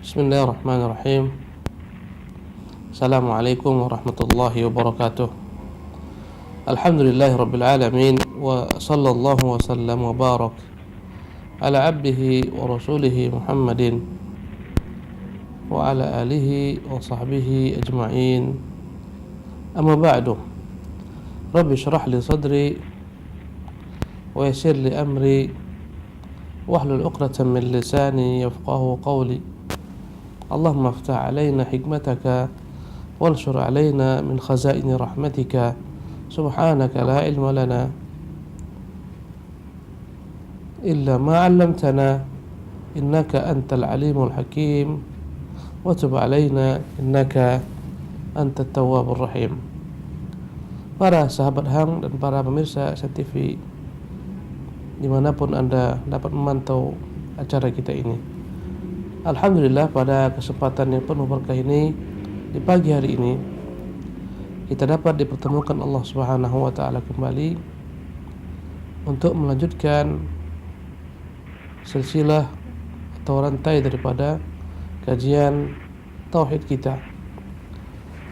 Bismillahirrahmanirrahim. Assalamualaikum warahmatullahi wabarakatuh. Alhamdulillahi rabbil alamin. Wa sallallahu wa sallam wa barak ala abdihi wa rasulihi Muhammadin wa ala alihi wa sahbihi ajma'in. Amma ba'du. Rabbi syrah li sadri wa yassir li amri wahlul 'uqdatam min lisani yafqahu qawli. Allahumma aftah alaina hikmataka wanshur alaina min khazaini rahmatika subhanaka la ilma lana illa ma 'allamtana innaka antal alimul hakim wa tub alaina innaka antat tawwabur rahim. Para sahabat Hang dan para pemirsa SEN-TV dimanapun Anda dapat memantau acara kita ini, alhamdulillah pada kesempatan yang penuh berkah ini, di pagi hari ini kita dapat dipertemukan Allah Subhanahu wa taala kembali untuk melanjutkan silsilah atau rantai daripada kajian tauhid kita,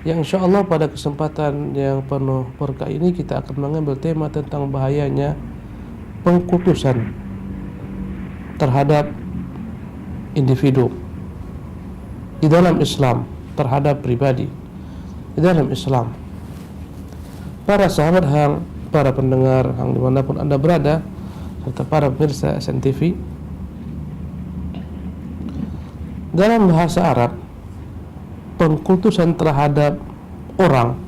yang insyaallah pada kesempatan yang penuh berkah ini kita akan mengambil tema tentang bahayanya pengkultusan terhadap individu di dalam Islam, terhadap pribadi di dalam Islam. Para sahabat Hang, para pendengar Hang dimanapun Anda berada, serta para pemirsa SEN-TV, dalam bahasa Arab pengkultusan terhadap orang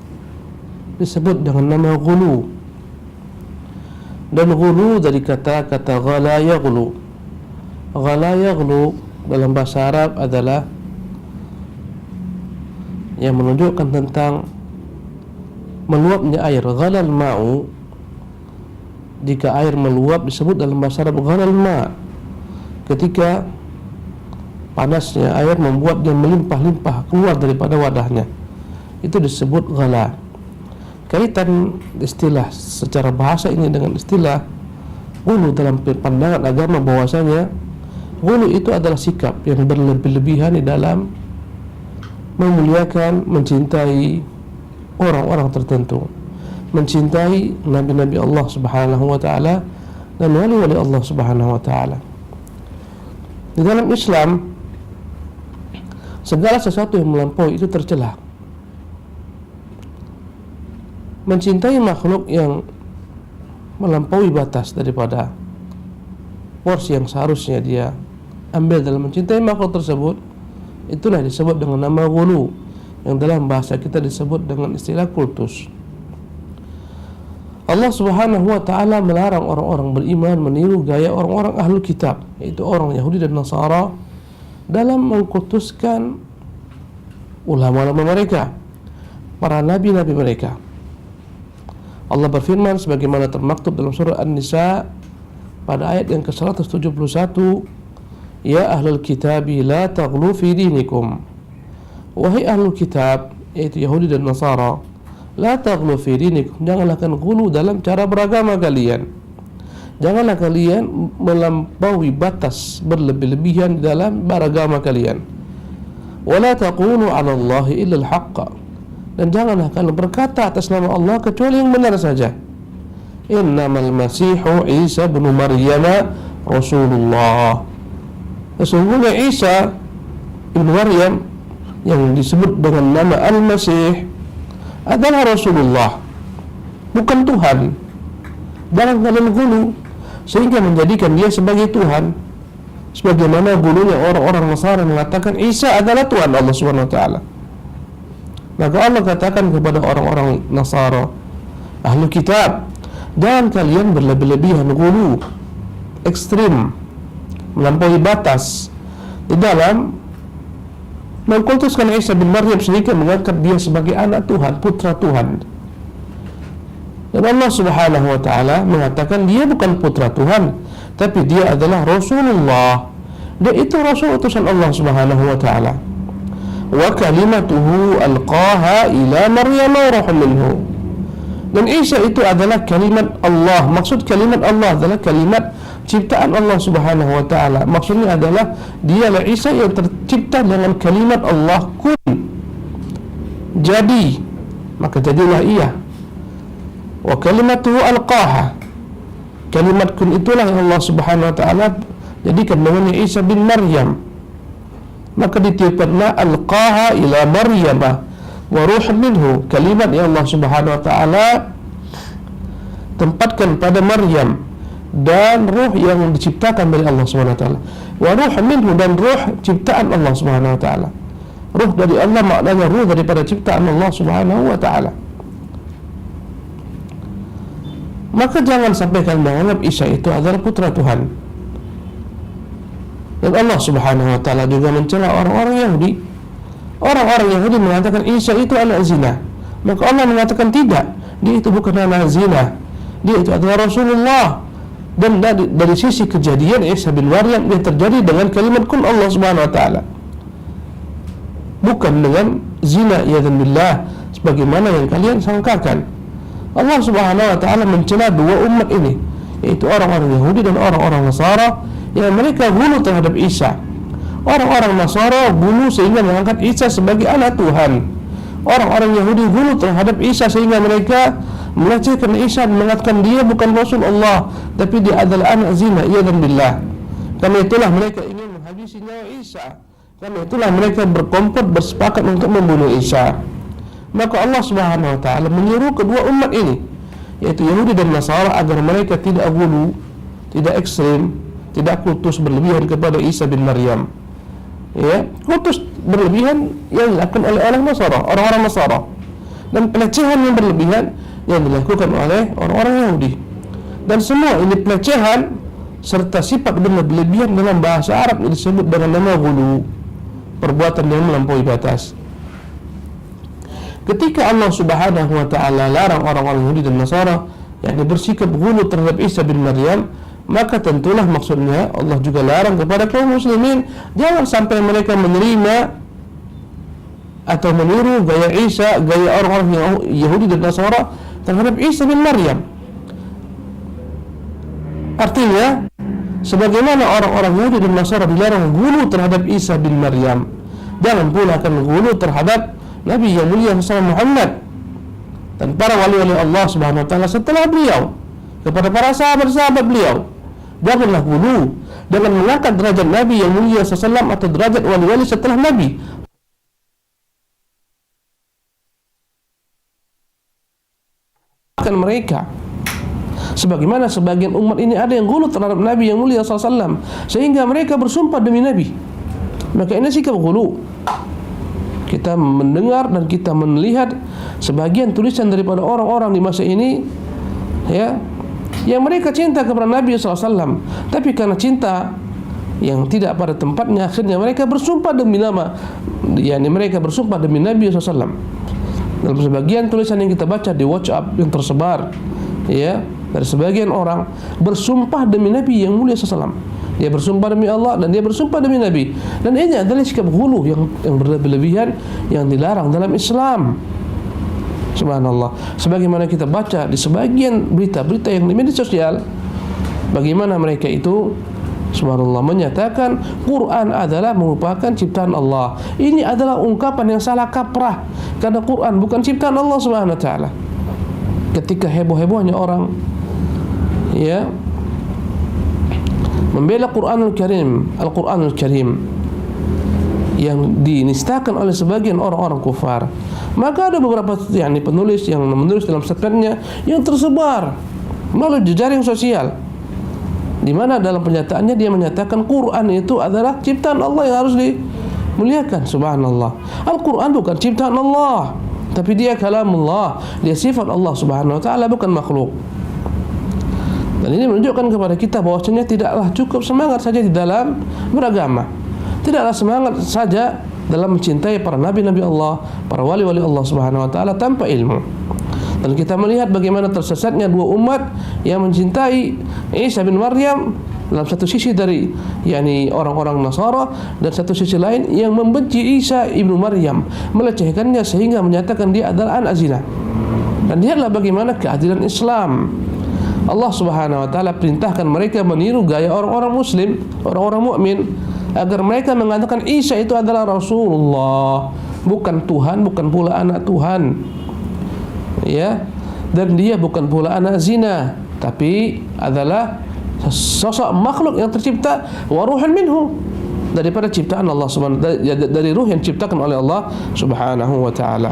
disebut dengan nama ghulu. Dan ghulu dari kata-kata ghala yaghlu. Ghala yaghlu dalam bahasa Arab adalah yang menunjukkan tentang meluapnya air. Ghalal ma'u, jika air meluap disebut dalam bahasa Arab ghalal ma'. Ketika panasnya air membuat dia melimpah-limpah keluar daripada wadahnya, itu disebut ghala. Kaitan istilah secara bahasa ini dengan istilah ghulu dalam pandangan agama, bahwasanya ghulu itu adalah sikap yang berlebih-lebihan di dalam memuliakan, mencintai orang-orang tertentu, mencintai nabi-nabi Allah Subhanahu wa taala dan wali-wali Allah Subhanahu wa taala. Di dalam Islam segala sesuatu yang melampaui itu tercela. Mencintai makhluk yang melampaui batas daripada porsi yang seharusnya dia ambil dalam mencintai makhluk tersebut, itulah disebut dengan nama ghulu, yang dalam bahasa kita disebut dengan istilah kultus. Allah Subhanahu wa taala melarang orang-orang beriman meniru gaya orang-orang ahlul kitab, yaitu orang Yahudi dan Nasara, dalam mengkultuskan ulama-ulama mereka, para nabi-nabi mereka. Allah berfirman sebagaimana termaktub dalam surah An-Nisa pada ayat yang ke-171, ya ahlul kitabi la taghlu fi dinikum. Wahai ahlul kitab, yaitu Yahudi dan Nasara, la taghlu fi dinikum, janganlah kalian ghulu dalam cara beragama kalian. Janganlah kalian melampaui batas, berlebih-lebihan di dalam beragama kalian. Wa la taqulu 'ala Allahi illa al-haqq, dan janganlah kalian berkata atas nama Allah kecuali yang benar saja. Innamal masihu Isa bin Maryam Rasulullah. Sesungguhnya Isa bin Maryam yang disebut dengan nama Al-Masih adalah Rasulullah, bukan Tuhan. Jangan kalian ghulu sehingga menjadikan dia sebagai Tuhan, sebagaimana ghulunya orang-orang Nasara mengatakan Isa adalah Tuhan Allah Subhanahu wa taala. Maka Allah katakan kepada orang-orang Nasara, ahlu kitab, jangan kalian berlebih-lebihan, ghulu, ekstrim, melampaui batas di dalam mengkultuskan Isa bin Maryam sehingga mengangkat dia sebagai anak Tuhan, putra Tuhan. Dan Allah Subhanahu wa taala mengatakan dia bukan putra Tuhan, tapi dia adalah Rasulullah. Dia itu Rasul utusan Allah Subhanahu wa taala. Wa kalimatuhu alqaha ila Maryam wa ruhun minhu. Dan Isa itu adalah kalimat Allah. Maksud kalimat Allah adalah kalimat ciptaan Allah Subhanahu wa taala. Maksudnya adalah dialah Isa yang tercipta dengan kalimat Allah kun, jadi, maka jadilah ia. Wa kalimatuhu alqaha, kalimat kun itulah yang Allah Subhanahu wa taala jadikan dengan Isa bin Maryam. Maka ditiupkanlah alqaha ila Maryam wa ruh minhu, kalimat yang Allah Subhanahu wa taala tempatkan pada Maryam dan ruh yang diciptakan dari Allah Subhanahu wa taala. Wa ruh minhu, dan ruh ciptaan Allah Subhanahu wa taala. Ruh dari Allah maknanya ruh daripada ciptaan Allah Subhanahu wa taala. Maka jangan sampai kalian menganggap Isa itu adalah putra Tuhan. Dan Allah Subhanahu wa taala juga mencela orang-orang Yahudi. Orang-orang Yahudi mengatakan Isa itu anak zina. Maka Allah mengatakan tidak, dia itu bukan anak zina, dia itu adalah Rasulullah. Dan dari sisi kejadian Isa bin Maryam, dia terjadi dengan kalimat kun Allah Subhanahu wa taala, bukan dengan zina ya billah sebagaimana yang kalian sangkakan. Allah Subhanahu wa taala mencela dua umat ini, yaitu orang-orang Yahudi dan orang-orang Nasara, yang mereka gulu terhadap Isa. Orang-orang Nasara gulu sehingga mengangkat Isa sebagai anak Tuhan. Orang-orang Yahudi gulu terhadap Isa sehingga mereka melecehkan Isa dan mengatakan dia bukan Rasul Allah, tapi dia adalah anak zina ya billah. Karena itulah mereka ingin menghabisi nyawa Isa. Karena itulah mereka berkomplot, bersepakat untuk membunuh Isa. Maka Allah Subhanahu wa taala menyuruh kedua umat ini, yaitu Yahudi dan Nasara, agar mereka tidak gulu, tidak ekstrim, tidak kultus berlebihan kepada Isa bin Maryam. Ya, kultus berlebihan yang dilakukan oleh orang Nasara, orang-orang Nasara, dan pelecehan yang berlebihan yang dilakukan oleh orang-orang Yahudi. Dan semua ini pelecehan serta sifat berlebihan dalam bahasa Arab yang disebut dengan nama ghulu, perbuatan yang melampaui batas. Ketika Allah Subhanahu wa taala larang orang-orang Yahudi dan Nasara yang bersikap ghulu terhadap Isa bin Maryam, maka tentulah maksudnya Allah juga larang kepada kaum muslimin jangan sampai mereka menerima atau meniru gaya Isa, gaya orang-orang Yahudi dan Nasara terhadap Isa bin Maryam. Artinya, sebagaimana orang-orang Yahudi dan Nasara dilarang ghulu terhadap Isa bin Maryam, jangan pula akan ghulu terhadap Nabi yang mulia Rasulullah Muhammad dan para wali-wali Allah Subhanahu wa taala setelah beliau, kepada para sahabat-sahabat beliau. Janganlah ghulu dengan mengangkat derajat Nabi yang mulia SAW atau derajat wali-wali setelah Nabi. Akan mereka, sebagaimana sebagian umat ini ada yang ghulu terhadap Nabi yang mulia SAW sehingga mereka bersumpah demi Nabi. Maka ini sikap ghulu. Kita mendengar dan kita melihat sebagian tulisan daripada orang-orang di masa ini, ya, yang mereka cinta kepada Nabi SAW, tapi karena cinta yang tidak pada tempatnya, akhirnya mereka bersumpah demi nama, yakni mereka bersumpah demi Nabi SAW. Dalam sebagian tulisan yang kita baca di WhatsApp yang tersebar, ya, dari sebagian orang bersumpah demi Nabi yang mulia SAW. Dia bersumpah demi Allah dan dia bersumpah demi Nabi. Dan ini adalah sikap ghulu yang berlebihan yang dilarang dalam Islam. Subhanallah. Sebagaimana kita baca di sebagian berita-berita yang di media sosial, bagaimana mereka itu, subhanallah, menyatakan Quran adalah merupakan ciptaan Allah. Ini adalah ungkapan yang salah kaprah, karena Quran bukan ciptaan Allah Subhanahu wa taala. Ketika heboh-hebohnya orang, ya, membela Quranul Karim, Al-Quranul Karim yang dinistakan oleh sebagian orang-orang kufar, maka ada beberapa penulis yang menulis dalam statementnya yang tersebar melalui jejaring sosial, di mana dalam pernyataannya dia menyatakan Quran itu adalah ciptaan Allah yang harus dimuliakan. Subhanallah. Al-Quran bukan ciptaan Allah, tapi dia kalamullah, dia sifat Allah Subhanahu wa taala, bukan makhluk. Dan ini menunjukkan kepada kita bahwasanya tidaklah cukup semangat saja di dalam beragama, tidaklah semangat saja dalam mencintai para nabi-nabi Allah, para wali-wali Allah Subhanahu wa taala tanpa ilmu. Dan kita melihat bagaimana tersesatnya dua umat yang mencintai Isa bin Maryam dalam satu sisi dari orang-orang Nasara, dan satu sisi lain yang membenci Isa ibnu Maryam, melecehkannya sehingga menyatakan dia adalah anak zina. Dan lihatlah bagaimana keadilan Islam. Allah Subhanahu wa taala perintahkan mereka meniru gaya orang-orang muslim, orang-orang mukmin, agar mereka mengatakan Isa itu adalah Rasulullah, bukan Tuhan, bukan pula anak Tuhan. Ya, dan dia bukan pula anak zina, tapi adalah sosok makhluk yang tercipta wa ruhan minhu, daripada ciptaan Allah Subhanahu dari ruh yang diciptakan oleh Allah Subhanahu wa taala.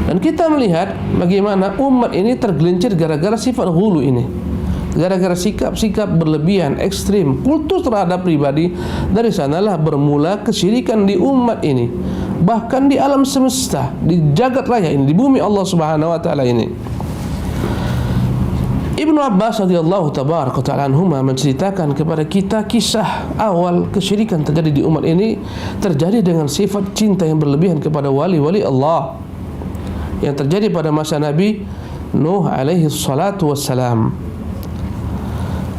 Dan kita melihat bagaimana umat ini tergelincir gara-gara sifat ghulu ini, gara-gara sikap-sikap berlebihan, ekstrim, kultus terhadap pribadi. Dari sanalah bermula kesyirikan di umat ini, bahkan di alam semesta, di jagat raya ini, di bumi Allah Subhanahu wa taala ini. Ibnu Abbas radhiyallahu ta'ala anhuma menceritakan kepada kita kisah awal kesyirikan terjadi di umat ini, terjadi dengan sifat cinta yang berlebihan kepada wali-wali Allah yang terjadi pada masa Nabi Nuh alaihi salatu wassalam.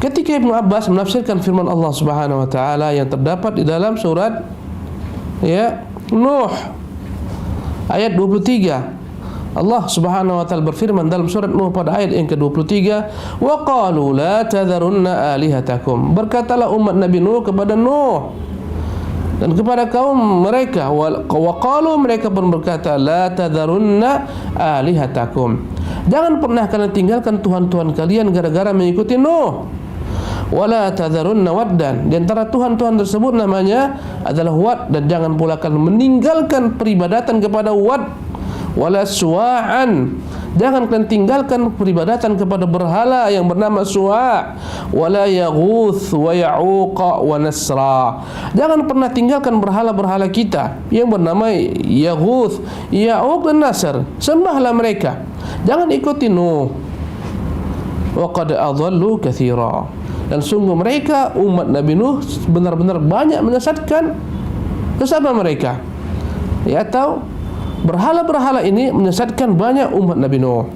Ketika Ibnu Abbas menafsirkan firman Allah Subhanahu wa taala yang terdapat di dalam surat Nuh ayat 23, Allah Subhanahu wa taala berfirman dalam surat Nuh pada ayat yang ke-23, wa qalu la tadharunna alihatakum, berkatalah umat Nabi Nuh kepada Nuh dan kepada kaum mereka, wa qalu, mereka pun berkata, la tadharunna alihatakum, jangan pernah kalian tinggalkan tuhan-tuhan kalian gara-gara mengikuti Nuh. Wala tadharunna waddan, di antara tuhan-tuhan tersebut namanya adalah Wad, dan jangan pula kalian meninggalkan peribadatan kepada Wad. Wala suwa'an, jangan kalian tinggalkan peribadatan kepada berhala yang bernama Suwa'. Wala Yaghuth wa Ya'uqa wa Nasra, jangan pernah tinggalkan berhala-berhala kita yang bernama Yaghuth, Ya'uq dan Nasr, sembahlah mereka, jangan ikuti Nuh. Wa qad adallu katsira, dan sungguh mereka umat Nabi Nuh benar-benar banyak menyesatkan kesama mereka. Ya, atau berhala-berhala ini menyesatkan banyak umat Nabi Nuh.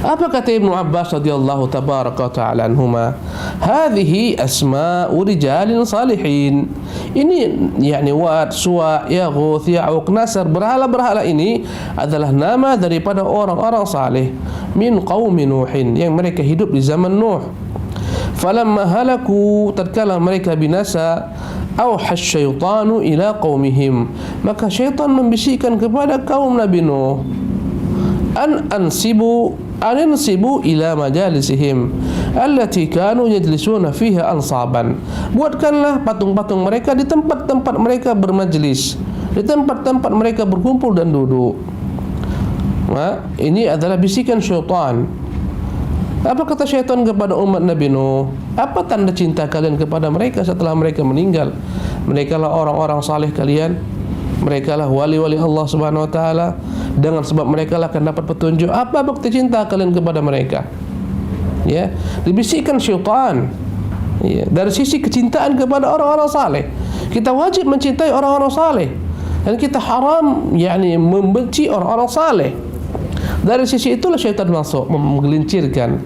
Apa kata Ibnu Abbas radhiyallahu ta'ala anhuma? Hadhihi asma'u rijalin salihin. Ini yakni Wad, Suwa', Yaghuth, Ya'uq, Nasr, berhala-berhala ini adalah nama daripada orang-orang saleh min qaumi Nuhin, yang mereka hidup di zaman Nuh. Falamma halaku, tatkala mereka binasa, auha syaitanu ila qaumihim, maka syaitan membisikkan kepada kaum Nabi Nuh, ansibu ila majalisihim allati kanu yajlisuna fiha ansaban, buatkanlah patung-patung mereka di tempat-tempat mereka bermajlis, di tempat-tempat mereka berkumpul dan duduk. Ini adalah bisikan syaitan. Apa kata syaitan kepada umat Nabi Nuh? Apa tanda cinta kalian kepada mereka setelah mereka meninggal? Mereka lah orang-orang saleh kalian, mereka lah wali-wali Allah Subhanahu wa taala, dengan sebab mereka lah akan dapat petunjuk. Apa bukti cinta kalian kepada mereka? Ya, dibisikkan syaitan. Ya, dari sisi kecintaan kepada orang-orang saleh, kita wajib mencintai orang-orang saleh, dan kita haram yakni membenci orang-orang saleh. Dari sisi itulah syaitan masuk menggelincirkan,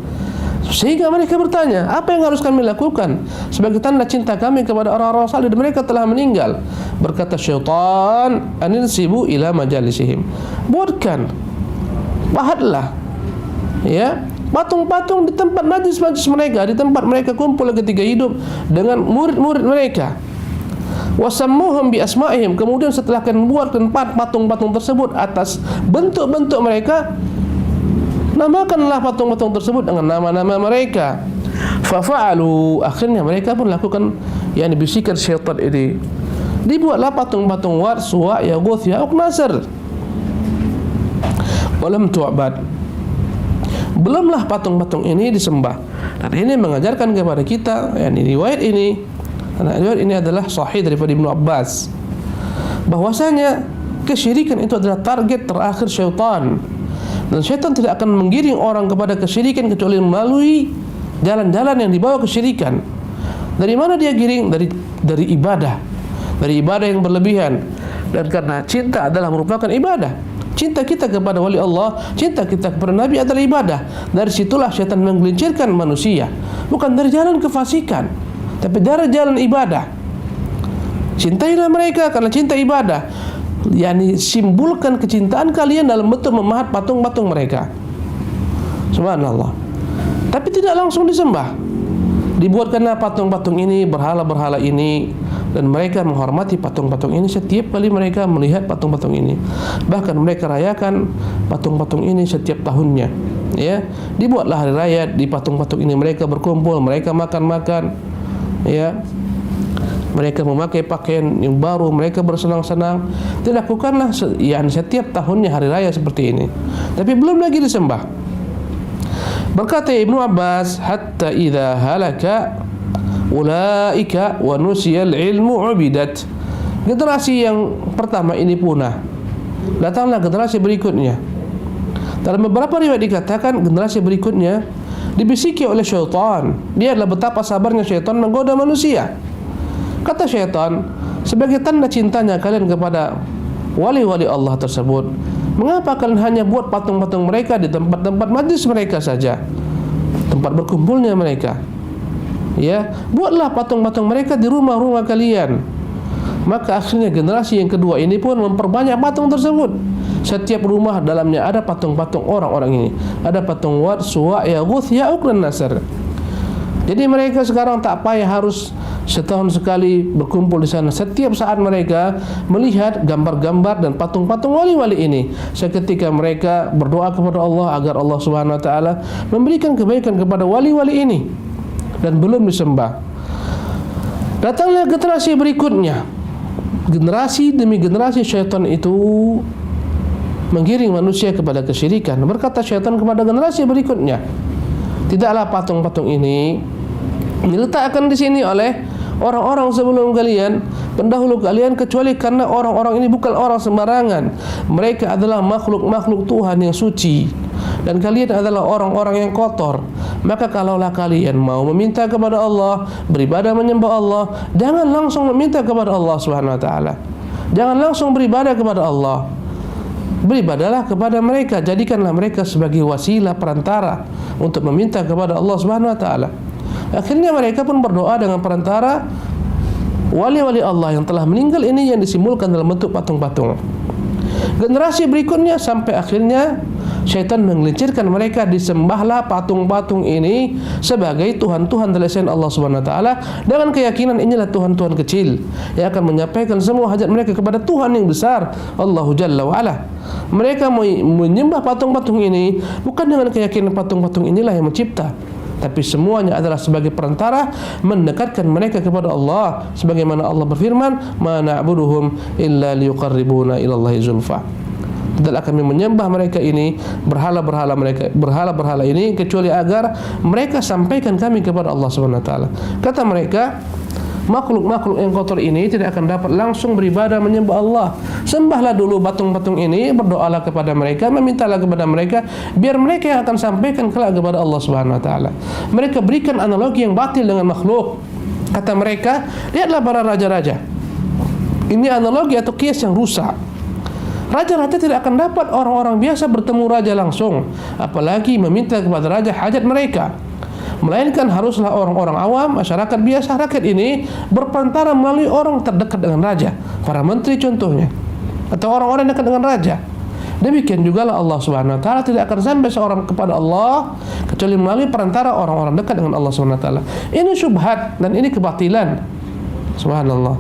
sehingga mereka bertanya, apa yang harus kami lakukan sebagai tanda cinta kami kepada orang-orang saleh dan mereka telah meninggal? Berkata syaitan, anilsibu ila majalisihim, buatkan, pahatlah patung-patung di tempat majlis-majlis mereka, di tempat mereka kumpul ketika hidup dengan murid-murid mereka. Wasammuhum bi asma'ihim, kemudian setelah kalian buat tempat patung-patung tersebut atas bentuk-bentuk mereka, namakanlah patung-patung tersebut dengan nama-nama mereka. Fafa'alu, akhirnya mereka pun lakukan yang bisikan syaitan ini. Dibuatlah patung-patung Wad, Suwa', Yaghuth, Ya'uq, Nasr. Walam tu'bad, belumlah patung-patung ini disembah. Dan ini mengajarkan kepada kita, riwayat ini, karena riwayat ini adalah sahih daripada Ibnu Abbas, bahwasanya kesyirikan itu adalah target terakhir syaitan, dan syaitan tidak akan menggiring orang kepada kesyirikan kecuali melalui jalan-jalan yang dibawa kesyirikan. Dari mana dia giring? Dari ibadah, dari ibadah yang berlebihan. Dan karena cinta adalah merupakan ibadah, cinta kita kepada wali Allah, cinta kita kepada Nabi adalah ibadah. Dari situlah syaitan menggelincirkan manusia, bukan dari jalan kefasikan, tapi dari jalan ibadah. Cintailah mereka karena cinta ibadah, yakni simbolkan kecintaan kalian dalam bentuk memahat patung-patung mereka. Subhanallah. Tapi tidak langsung disembah. Dibuatkanlah patung-patung ini, berhala-berhala ini, dan mereka menghormati patung-patung ini setiap kali mereka melihat patung-patung ini. Bahkan mereka rayakan patung-patung ini setiap tahunnya. Ya, dibuatlah hari raya di patung-patung ini, mereka berkumpul, mereka makan-makan, ya. Mereka memakai pakaian yang baru, mereka bersenang-senang. Dilakukanlah setiap tahunnya hari raya seperti ini. Tapi belum lagi disembah. Berkata Ibnu Abbas, hatta idza halaka ulaika wa nusiyal ilmu ubidat. Generasi yang pertama ini punah, datanglah generasi berikutnya. Dalam beberapa riwayat dikatakan generasi berikutnya dibisiki oleh syaitan. Dia adalah betapa sabarnya syaitan menggoda manusia. Kata syaitan, sebagai tanda cintanya kalian kepada wali-wali Allah tersebut, mengapa kalian hanya buat patung-patung mereka di tempat-tempat majlis mereka saja, tempat berkumpulnya mereka? Ya, buatlah patung-patung mereka di rumah-rumah kalian. Maka akhirnya generasi yang kedua ini pun memperbanyak patung tersebut. Setiap rumah dalamnya ada patung-patung orang-orang ini. Ada patung Wad, Suwa, Yaguth, Ya'uq dan Nasr. Jadi mereka sekarang tak payah harus setahun sekali berkumpul di sana. Setiap saat mereka melihat gambar-gambar dan patung-patung wali-wali ini, seketika mereka berdoa kepada Allah agar Allah Subhanahu wa taala memberikan kebaikan kepada wali-wali ini, dan belum disembah. Datanglah generasi berikutnya. Generasi demi generasi syaitan itu menggiring manusia kepada kesyirikan. Berkata syaitan kepada generasi berikutnya, tidaklah patung-patung ini diletakkan di sini oleh orang-orang sebelum kalian, pendahulu kalian, kecuali karena orang-orang ini bukan orang sembarangan. Mereka adalah makhluk-makhluk Tuhan yang suci, dan kalian adalah orang-orang yang kotor. Maka kalaulah kalian mau meminta kepada Allah, beribadah menyembah Allah, jangan langsung meminta kepada Allah Subhanahu wa taala. Jangan langsung beribadah kepada Allah. Beribadahlah kepada mereka, jadikanlah mereka sebagai wasilah perantara untuk meminta kepada Allah Subhanahu wa taala. Akhirnya mereka pun berdoa dengan perantara wali-wali Allah yang telah meninggal ini, yang disimbolkan dalam bentuk patung-patung. Generasi berikutnya sampai akhirnya syaitan menggelincirkan mereka, disembahlah patung-patung ini sebagai tuhan-tuhan dari selain Allah Subhanahu wa taala, dengan keyakinan inilah tuhan-tuhan kecil yang akan menyampaikan semua hajat mereka kepada Tuhan yang besar, Allahu Jalla wa Ala. Mereka menyembah patung-patung ini bukan dengan keyakinan patung-patung inilah yang mencipta, tapi semuanya adalah sebagai perantara mendekatkan mereka kepada Allah, sebagaimana Allah berfirman, ma na'buduhum illa liyuqarribuna ilallahi zulfa. Tidaklah kami menyembah mereka ini, berhala-berhala ini, kecuali agar mereka sampaikan kami kepada Allah Subhanahu wa taala. Kata mereka, makhluk-makhluk yang kotor ini tidak akan dapat langsung beribadah menyembah Allah. Sembahlah dulu patung-patung ini, berdoalah kepada mereka, memintalah kepada mereka, biar mereka yang akan sampaikan kelak kepada Allah Subhanahu wa taala. Mereka berikan analogi yang batil dengan makhluk. Kata mereka, lihatlah para raja-raja. Ini analogi atau kias yang rusak. Raja-raja tidak akan dapat orang-orang biasa bertemu raja langsung, apalagi meminta kepada raja hajat mereka. Melainkan haruslah orang-orang awam, masyarakat biasa, rakyat ini berperantara melalui orang terdekat dengan raja, para menteri contohnya, atau orang-orang dekat dengan raja. Demikian juga Allah Subhanahu wa taala tidak akan sampai seorang kepada Allah kecuali melalui perantara orang-orang dekat dengan Allah Subhanahu wa taala. Ini syubhat dan ini kebatilan. Subhanallah.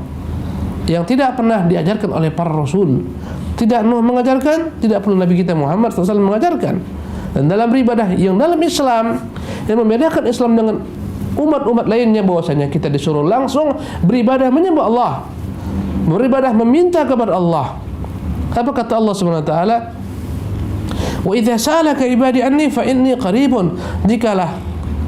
Yang tidak pernah diajarkan oleh para rasul. Tidak Nuh mengajarkan, tidak perlu Nabi kita Muhammad SAW mengajarkan. Dan dalam beribadah yang dalam Islam, yang membedakan Islam dengan umat-umat lainnya, bahwasanya kita disuruh langsung beribadah menyembah Allah, beribadah meminta kepada Allah. Apa kata Allah Subhanahu wa taala? Wa idza sa'alaka ibadi anni fa inni qaribun. Jikalah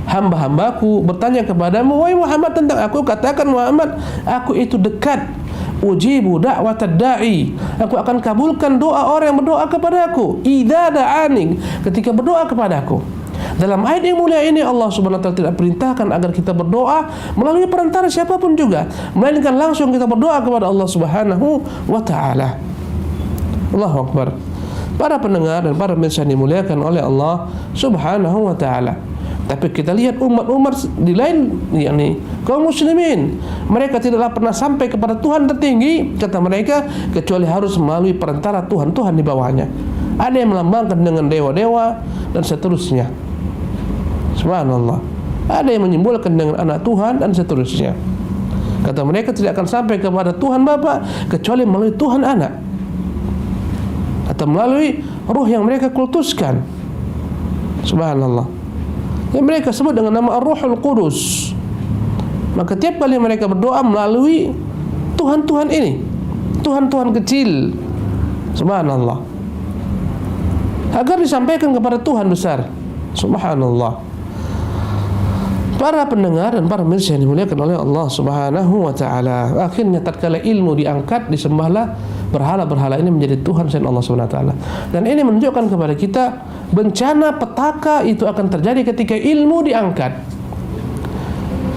hamba-hambaku bertanya kepadamu wahai Muhammad tentang aku, katakan Muhammad, aku itu dekat. Ujibu da'watad da'i, aku akan kabulkan doa orang yang berdoa kepadaku. Idza da'ani, ketika berdoa kepadaku. Dalam ayat yang mulia ini Allah Subhanahu wa taala tidak perintahkan agar kita berdoa melalui perantara siapapun juga, melainkan langsung kita berdoa kepada Allah Subhanahu wa taala. Allahu Akbar. Para pendengar dan para pemirsa yang dimuliakan oleh Allah Subhanahu wa taala. Tapi kita lihat umat-umat di lain, yakni kaum muslimin, mereka tidaklah pernah sampai kepada Tuhan tertinggi, kata mereka, kecuali harus melalui perantara Tuhan-Tuhan di bawahnya. Ada yang melambangkan dengan dewa-dewa dan seterusnya. Subhanallah. Ada yang menyimbolkan dengan anak Tuhan dan seterusnya. Kata mereka tidak akan sampai kepada Tuhan Bapa kecuali melalui Tuhan Anak, atau melalui ruh yang mereka kultuskan. Subhanallah. Yang mereka sebut dengan nama Ar-Ruhul Qudus. Maka tiap kali mereka berdoa melalui Tuhan-Tuhan ini, Tuhan-Tuhan kecil. Subhanallah. Agar disampaikan kepada Tuhan besar. Subhanallah. Para pendengar dan para pemirsa yang dimuliakan oleh Allah Subhanahu wa taala, akhirnya tatkala ilmu diangkat, disembahlah berhala-berhala ini menjadi Tuhan selain Allah Subhanahu wa taala. Dan ini menunjukkan kepada kita bencana petaka itu akan terjadi ketika ilmu diangkat.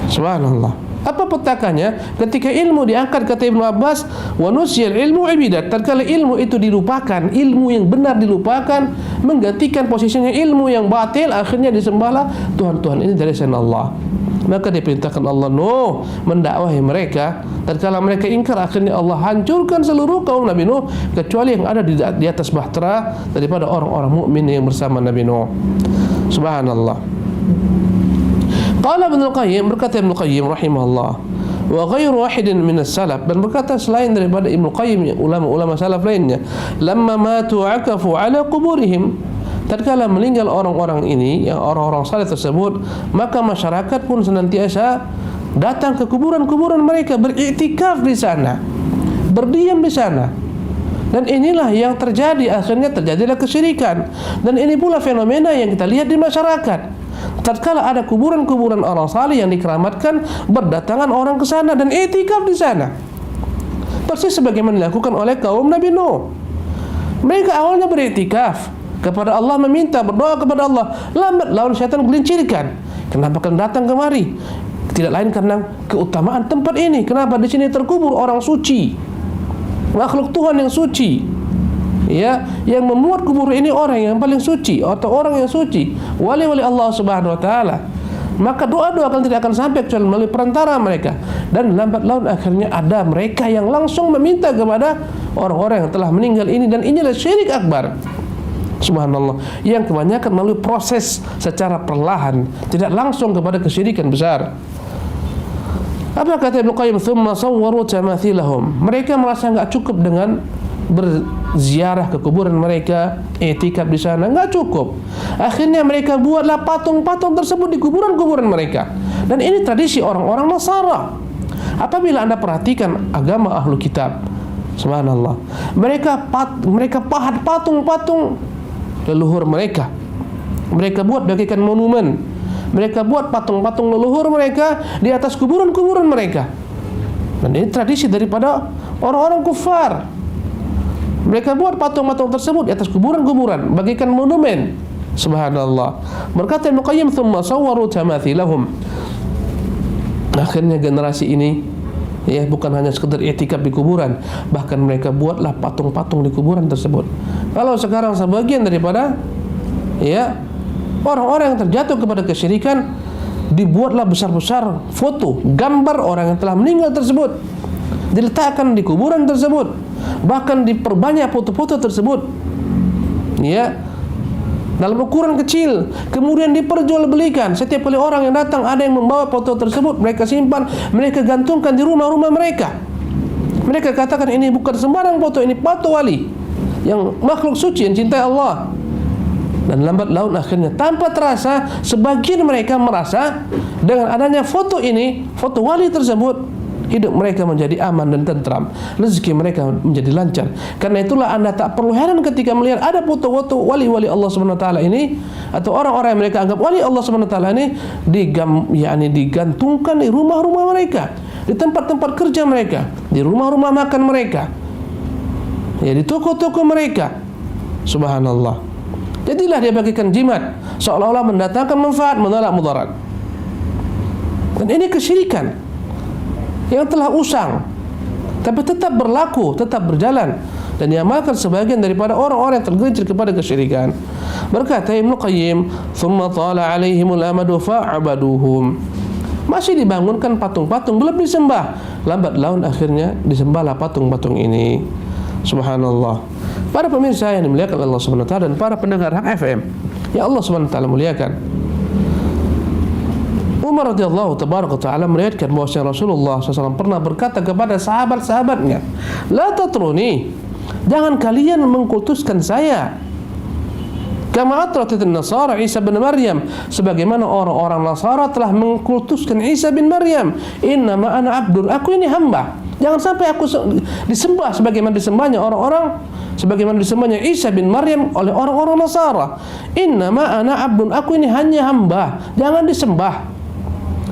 Subhanallah. Apa petakanya? Ketika ilmu diangkat, kata Ibnu Abbas, wa nusyil ilmu ibadat. Tatkala ilmu itu dilupakan, ilmu yang benar dilupakan, menggantikan posisinya ilmu yang batil, akhirnya disembahlah Tuhan-Tuhan ini dari selain Allah. Maka diperintahkan Allah Nuh mendakwahi mereka. Tatkala mereka ingkar, akhirnya Allah hancurkan seluruh kaum Nabi Nuh kecuali yang ada di atas bahtera daripada orang-orang mukmin yang bersama Nabi Nuh. Subhanallah. Qala Ibnu Qayyim, berkata Ibnu Qayyim rahimahullah, wa ghairu wahidin min as-salaf, dan berkata selain daripada Ibnu Qayyim ulama-ulama salaf lainnya, lamma matu akafu ala quburihim, tatkala meninggal orang-orang ini, yang orang-orang salaf tersebut, maka masyarakat pun senantiasa datang ke kuburan-kuburan mereka, beriktikaf di sana, berdiam di sana. Dan inilah yang terjadi, akhirnya terjadilah kesyirikan. Dan ini pula fenomena yang kita lihat di masyarakat. Tatkala ada kuburan-kuburan orang saleh yang dikeramatkan, berdatangan orang ke sana dan i'tikaf di sana. Persis sebagaimana dilakukan oleh kaum Nabi Nuh. Mereka awalnya beriktikaf kepada Allah, meminta, berdoa kepada Allah. Lambat laun syaitan gelincirkan. Kenapa kalian datang kemari? Tidak lain karena keutamaan tempat ini. Kenapa di sini terkubur orang suci, makhluk Tuhan yang suci. Ya, yang membuat kubur ini orang yang paling suci atau orang yang suci, wali-wali Allah Subhanahu wa taala. Maka doa-doa tidak akan sampai kecuali melalui perantara mereka. Dan lambat laun akhirnya ada mereka yang langsung meminta kepada orang-orang yang telah meninggal ini, dan inilah syirik akbar. Subhanallah, yang kebanyakan melalui proses secara perlahan, tidak langsung kepada kesyirikan besar. Apa kata Ibnu Qayyim? Tsumma sawwaru tamathilahum. Mereka merasa enggak cukup dengan berziarah ke kuburan mereka, i'tikaf di sana, enggak cukup. Akhirnya mereka buatlah patung-patung tersebut di kuburan-kuburan mereka. Dan ini tradisi orang-orang Nasara. Apabila Anda perhatikan agama Ahlu Kitab, subhanallah, mereka pahat patung-patung leluhur mereka. Mereka buat bagaikan monumen. Mereka buat patung-patung leluhur mereka di atas kuburan-kuburan mereka. Dan ini tradisi daripada orang-orang kufar. Mereka buat patung-patung tersebut di atas kuburan-kuburan bagaikan monumen. Subhanallah. Berkata Ibnu Qayyim, "Tsumma sawwaru tamathilahum." Akhirnya generasi ini ya bukan hanya sekedar i'tikaf di kuburan, bahkan mereka buatlah patung-patung di kuburan tersebut. Kalau sekarang sebagian daripada ya orang-orang yang terjatuh kepada kesyirikan, dibuatlah besar-besar foto, gambar orang yang telah meninggal tersebut, diletakkan di kuburan tersebut. Bahkan diperbanyak foto-foto tersebut ya dalam ukuran kecil, kemudian diperjualbelikan. Setiap kali orang yang datang, ada yang membawa foto tersebut, mereka simpan, mereka gantungkan di rumah-rumah mereka. Mereka katakan ini bukan sembarang foto, ini foto wali yang makhluk suci yang cintai Allah. Dan lambat laun akhirnya tanpa terasa, sebagian mereka merasa dengan adanya foto ini, foto wali tersebut, hidup mereka menjadi aman dan tentram, rezeki mereka menjadi lancar. Karena itulah Anda tak perlu heran ketika melihat ada foto-foto wali-wali Allah Subhanahu wa taala ini, atau orang-orang yang mereka anggap wali Allah Subhanahu wa taala ini digantungkan di rumah-rumah mereka, di tempat-tempat kerja mereka, di rumah-rumah makan mereka, ya di toko-toko mereka. Subhanallah. Jadilah dia bagikan jimat, seolah-olah mendatangkan manfaat, menolak mudarat. Dan ini kesyirikan yang telah usang, tapi tetap berlaku, tetap berjalan, dan diamalkan sebagian daripada orang-orang yang tergelincir kepada kesyirikan. Berkata Ibnu Qayyim, "Tsumma tala 'alaihimul amadu fa'abaduhum." Masih dibangunkan patung-patung, belum disembah. Lambat laun akhirnya disembahlah patung-patung ini. Subhanallah. Para pemirsa yang dimuliakan Allah Subhanahu wa taala dan para pendengar Hak FM yang Allah Subhanahu wa taala muliakan, Umar radhiyallahu taala meriwayatkan bahwa Rasulullah SAW pernah berkata kepada sahabat-sahabatnya, "La tatruni, jangan kalian mengkultuskan saya. Kama atratit an-Nasara Isa bin Maryam, sebagaimana orang-orang Nasara telah mengkultuskan Isa bin Maryam. Innama ana abdun, aku ini hamba. Jangan sampai aku disembah sebagaimana disembahnya orang-orang, sebagaimana disembahnya Isa bin Maryam oleh orang-orang Nasara. Innama ana abdun, aku ini hanya hamba, jangan disembah.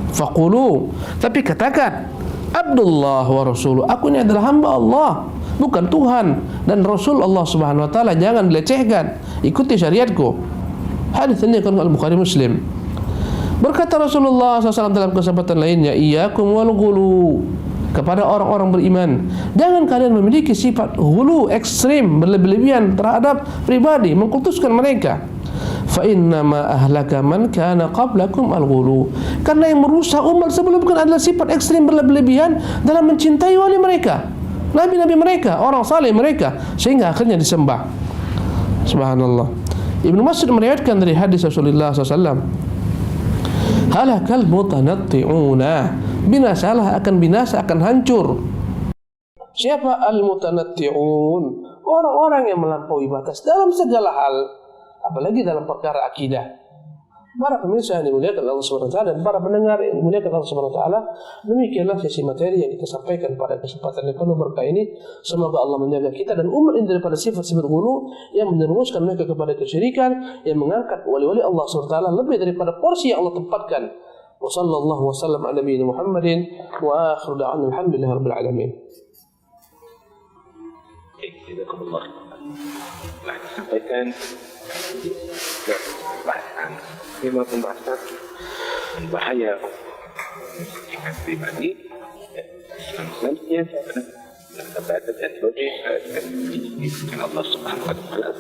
Faqulu, tapi katakan, Abdullah wa rasuluh, aku ini adalah hamba Allah, bukan Tuhan dan Rasul Allah Subhanahu wa taala. Jangan dilecehkan, ikuti syariatku." Hadis ini diriwayatkan Al-Bukhari Muslim. Berkata Rasulullah SAW dalam kesempatan lainnya, "Iyyakum wal ghulu," kepada orang-orang beriman, jangan kalian memiliki sifat ghulu, ekstrim, berlebih-lebihan terhadap pribadi, mengkultuskan mereka. Fa inna ma ahlaka man kana qablakum al-ghulu, karena yang merusak umat sebelum kan adalah sifat ekstrim, berlebihan dalam mencintai wali mereka, nabi-nabi mereka, orang saleh mereka, sehingga akhirnya disembah. Subhanallah. Ibnu Mas'ud meriwayatkan dari hadis Rasulullah SAW, "Halakal mutanatti'una," binasalah, akan binasa, akan hancur. Siapa al-mutanatti'un? Orang-orang yang melampaui batas dalam segala hal, apalagi dalam perkara akidah. Para pemirsa yang dimuliakan Allah Subhanahu wa taala dan para pendengar yang dimuliakan Allah Subhanahu wa taala, demikianlah sesi materi yang kita sampaikan pada kesempatan yang penuh berkah ini. Semoga Allah menjaga kita dan umat ini daripada sifat-sifat ghulu yang menjerumuskan mereka kepada kesyirikan, yang mengangkat wali-wali Allah Subhanahu wa taala lebih daripada porsi yang Allah tempatkan. Wa sallallahu wasallam ala nabiyina Muhammadin wa akhiru da'wana alhamdulillahi rabbil alamin. Jazakumullah. Nah, sampaikan bahasan memang pembahasan bahaya dengan pribadi selanjutnya terbatas dan dengan Allah Subhanahu wa taala.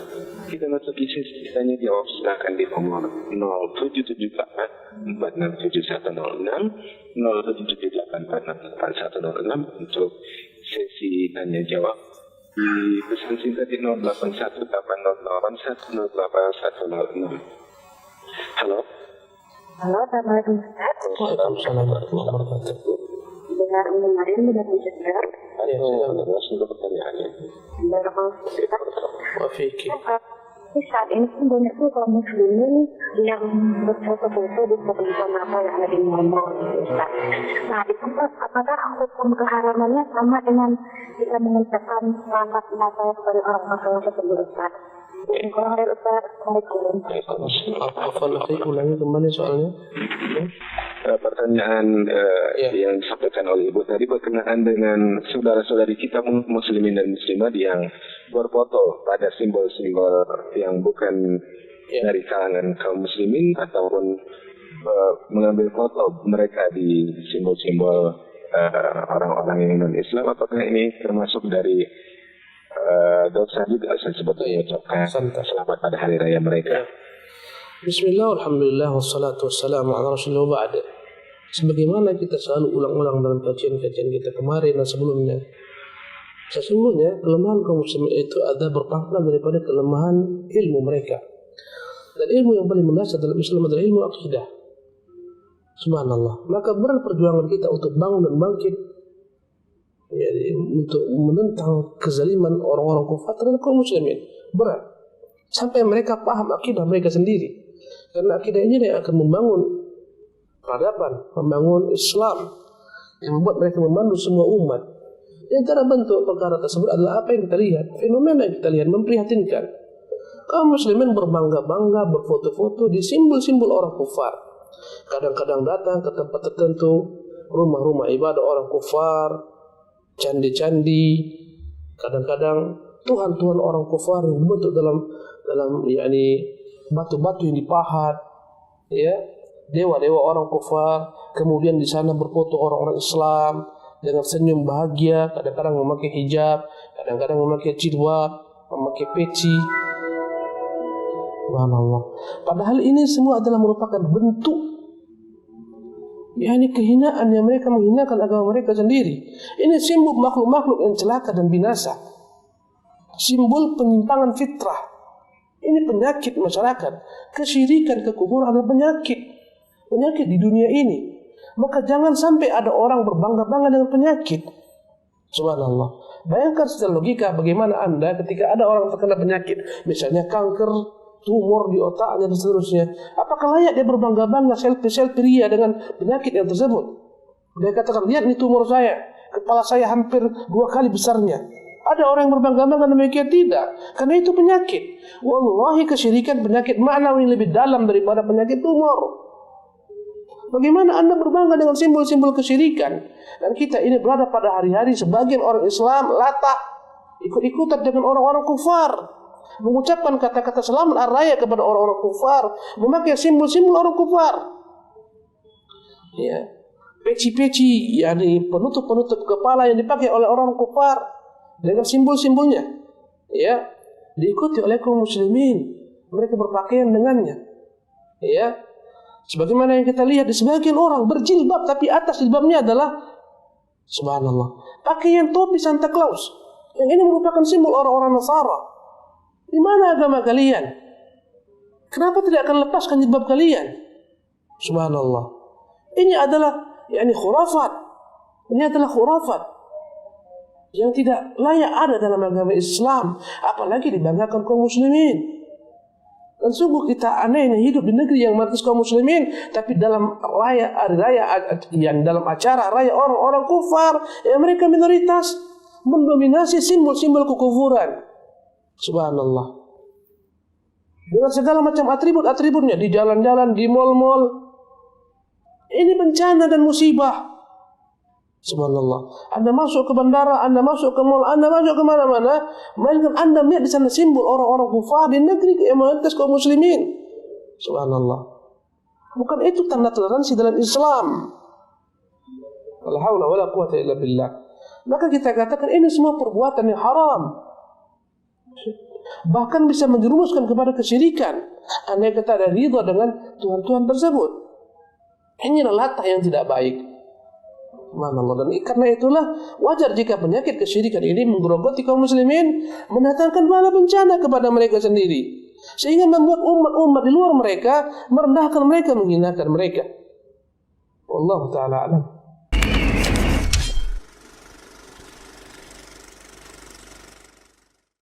Kita masuk di sisanya jawab, silakan di nomor 0778 467106 0778 untuk sesi tanya jawab. Di pesan singkat di 081808108106. Halo. Halo, assalamualaikum Ustaz. Waalaikumsalam warahmatullahi wabarakatuh. Dengan Ummu Maryam dari Jakarta. Ya, saya langsung ke pertanyaannya. Wa fiki. Saat ini pun banyak tuh kaum muslimin yang berfoto-foto di foto-foto mata yang ada di Muhammad, Ustaz. Nah, itu apakah hukum keharamannya sama dengan kita mengucapkan selamat Natal kepada orang-orang tersebut, Ustaz? Kalau dari Ustaz, Assalamualaikum. Ulangi kembali soalnya. Pertanyaan yang disampaikan oleh Ibu tadi berkenaan dengan saudara-saudari kita muslimin dan muslimat yang berfoto pada simbol-simbol yang bukan dari kalangan kaum muslimin ataupun mengambil foto mereka di simbol-simbol orang-orang yang non-Islam. Apakah ini termasuk dari dosa juga sebetulnya ucapkan selamat pada hari raya mereka? Bismillah, alhamdulillah, wassalatu wassalamu ala rasulillah wa ba'da. Sebagaimana kita selalu ulang-ulang dalam kajian-kajian kita kemarin dan sebelumnya, sesungguhnya kelemahan kaum muslimin itu ada berpangkat daripada kelemahan ilmu mereka. Dan ilmu yang paling mendasar dalam Islam adalah ilmu akidah. Subhanallah. Maka berat perjuangan kita untuk bangun dan bangkit, untuk menentang kezaliman orang-orang kufar terhadap kaum muslimin. Berat. Sampai mereka paham akidah mereka sendiri. Karena akidah ini yang akan membangun peradaban, membangun Islam, yang membuat mereka memandu semua umat. Di antara bentuk perkara tersebut adalah apa yang kita lihat, fenomena yang kita lihat memprihatinkan. Kaum muslimin berbangga-bangga, berfoto-foto di simbol-simbol orang kufar. Kadang-kadang datang ke tempat tertentu, rumah-rumah ibadah orang kufar, candi-candi, kadang-kadang tuhan-tuhan orang kufar yang dibentuk dalam batu-batu yang dipahat, dewa-dewa orang kufar. Kemudian di sana berfoto orang-orang Islam dengan senyum bahagia, kadang-kadang memakai hijab, kadang-kadang memakai jilbab, memakai peci. Subhanallah. Padahal ini semua adalah merupakan bentuk kehinaan yang mereka menghinakan agama mereka sendiri. Ini simbol makhluk-makhluk yang celaka dan binasa. Simbol penyimpangan fitrah. Ini penyakit masyarakat. Kesyirikan, kekufuran adalah penyakit di dunia ini. Maka jangan sampai ada orang berbangga-bangga dengan penyakit. Subhanallah. Bayangkan secara logika bagaimana Anda ketika ada orang terkena penyakit, misalnya kanker, tumor di otaknya dan seterusnya. Apakah layak dia berbangga-bangga selfie ria dengan penyakit yang tersebut? Dia katakan, lihat nih tumor saya, kepala saya hampir 2 kali besarnya. Ada orang yang berbangga-bangga demikian? Tidak, karena itu penyakit. Wallahi kesyirikan penyakit maknawi lebih dalam daripada penyakit tumor. Bagaimana Anda berbangga dengan simbol-simbol kesyirikan? Dan kita ini berada pada hari-hari sebagian orang Islam latah, ikut-ikutan dengan orang-orang kufar, mengucapkan kata-kata selamat ar-raya kepada orang-orang kufar, memakai simbol-simbol orang kufar. Ya, peci-peci, yakni penutup-penutup kepala yang dipakai oleh orang kufar dengan simbol-simbolnya, ya, diikuti oleh kaum muslimin. Mereka berpakaian dengannya, ya. Sebagaimana yang kita lihat di sebagian orang berjilbab, tapi atas jilbabnya adalah, subhanallah, pakaian topi Santa Claus. Yang ini merupakan simbol orang-orang Nasara. Di mana agama kalian? Kenapa tidak akan lepaskan jilbab kalian? Subhanallah. Ini adalah khurafat. Ini adalah khurafat yang tidak layak ada dalam agama Islam, apalagi dibanggakan kaum muslimin. Dan sungguh kita anehnya hidup di negeri yang mayoritas kaum muslimin, tapi dalam dalam acara raya orang-orang kufar, yang mereka minoritas, mendominasi simbol-simbol kekufuran. Subhanallah. Dengan segala macam atribut-atributnya di jalan-jalan, di mal-mal. Ini bencana dan musibah. Subhanallah. Anda masuk ke bandara, Anda masuk ke mal, Anda masuk ke mana-mana, melainkan Anda melihat di sana simbol orang-orang kufar di negeri mayoritas kaum muslimin. Subhanallah. Bukan itu tanda toleransi dalam Islam. La haula wala quwwata illa billah. Maka kita katakan ini semua perbuatan yang haram. Bahkan bisa menjerumuskan kepada kesyirikan. Andai kata ada ridha dengan Tuhan-Tuhan tersebut. Ini latah yang tidak baik. Subhanallah. Dan karena itulah wajar jika penyakit kesyirikan ini menggerogoti kaum muslimin, mendatangkan bala bencana kepada mereka sendiri, sehingga membuat umat-umat di luar mereka merendahkan mereka, menghinakan mereka. Wallahu ta'ala alam.